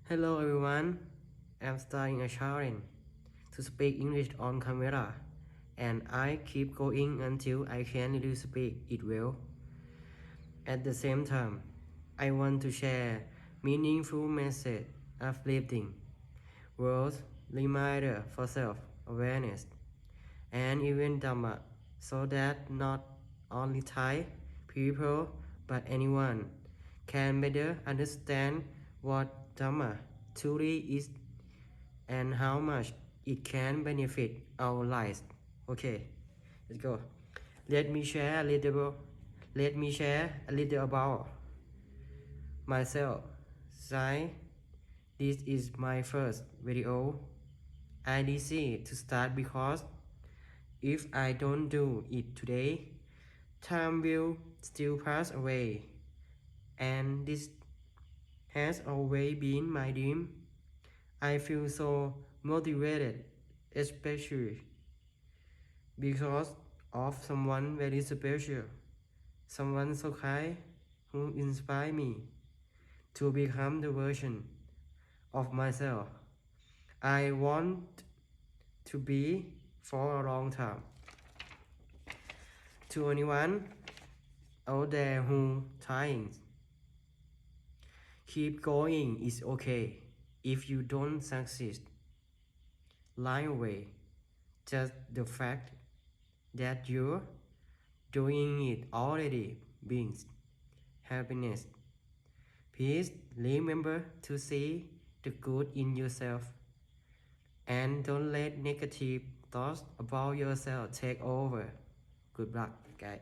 Hello everyone, I'm starting a challenge to speak English on camera, and I keep going until I can really speak it well. At the same time, I want to share meaningful message, uplifting words, reminder for self-awareness, and even Dhamma, so that not only Thai people but anyone can better understand what Dhamma truly is and how much it can benefit our lives. Okay, let's go. Let me share a little. Let me share a little about myself. Sai, this is my first video. I decided to start because if I don't do it today, time will still pass away, and this has always been my dream. I feel so motivated, especially because of someone very special, someone so kind who inspired me to become the version of myself I want to be for a long time. To anyone out there who trying, keep going is okay. If you don't succeed, lie away. Just the fact that you're doing it already brings happiness. Please remember to see the good in yourself and don't let negative thoughts about yourself take over. Good luck, guys.